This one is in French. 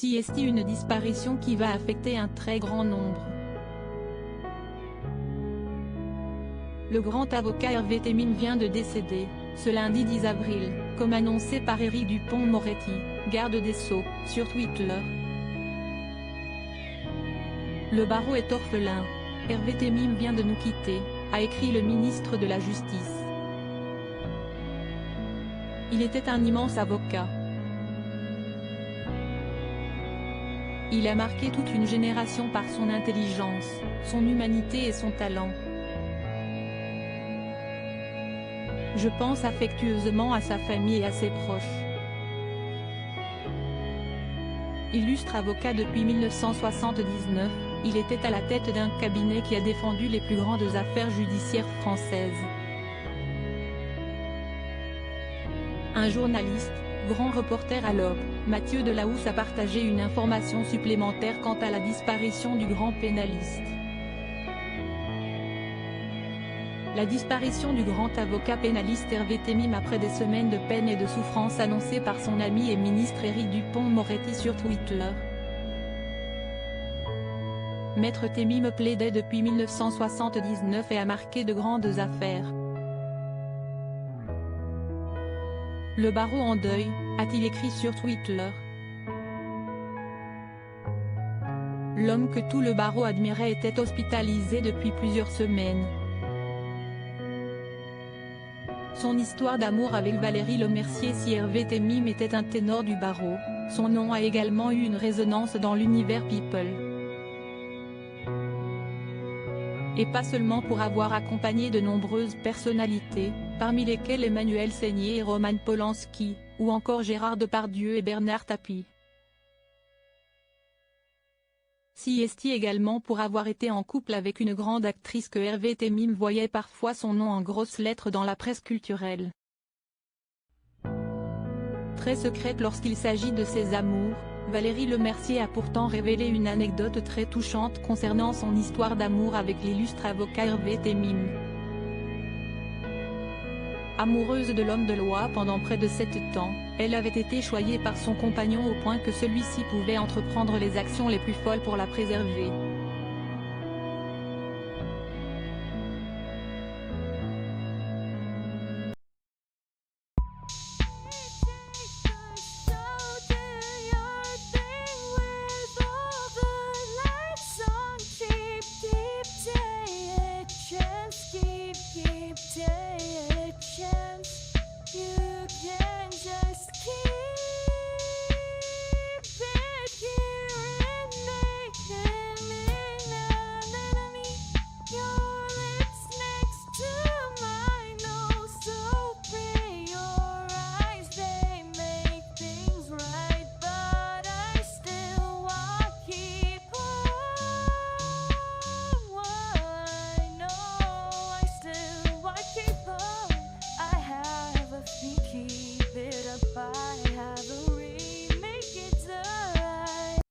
Si est une disparition qui va affecter un très grand nombre. Le grand avocat Hervé Temim vient de décéder, ce lundi 10 avril, comme annoncé par Éric Dupond-Moretti, garde des Sceaux, sur Twitter. Le barreau est orphelin. Hervé Temim vient de nous quitter, a écrit le ministre de la Justice. Il était un immense avocat. Il a marqué toute une génération par son intelligence, son humanité et son talent. Je pense affectueusement à sa famille et à ses proches. Illustre avocat depuis 1979, il était à la tête d'un cabinet qui a défendu les plus grandes affaires judiciaires françaises. Un journaliste, grand reporter à l'Aube, Mathieu Delahousse a partagé une information supplémentaire quant à la disparition du grand pénaliste. La disparition du grand avocat pénaliste Hervé Temim après des semaines de peine et de souffrance annoncée par son ami et ministre Éric Dupond-Moretti sur Twitter. Maître Temim plaidait depuis 1979 et a marqué de grandes affaires. Le barreau en deuil, a-t-il écrit sur Twitter. L'homme que tout le barreau admirait était hospitalisé depuis plusieurs semaines. Son histoire d'amour avec Valérie Lemercier. Si Hervé Temim était un ténor du barreau, son nom a également eu une résonance dans l'univers people. Et pas seulement pour avoir accompagné de nombreuses personnalités, parmi lesquelles Emmanuel Seigner et Roman Polanski, ou encore Gérard Depardieu et Bernard Tapie. Si est également pour avoir été en couple avec une grande actrice que Hervé Temim voyait parfois son nom en grosses lettres dans la presse culturelle. Très secrète lorsqu'il s'agit de ses amours, Valérie Lemercier a pourtant révélé une anecdote très touchante concernant son histoire d'amour avec l'illustre avocat Hervé Temim. Amoureuse de l'homme de loi pendant près de 7 ans, elle avait été choyée par son compagnon au point que celui-ci pouvait entreprendre les actions les plus folles pour la préserver. Keep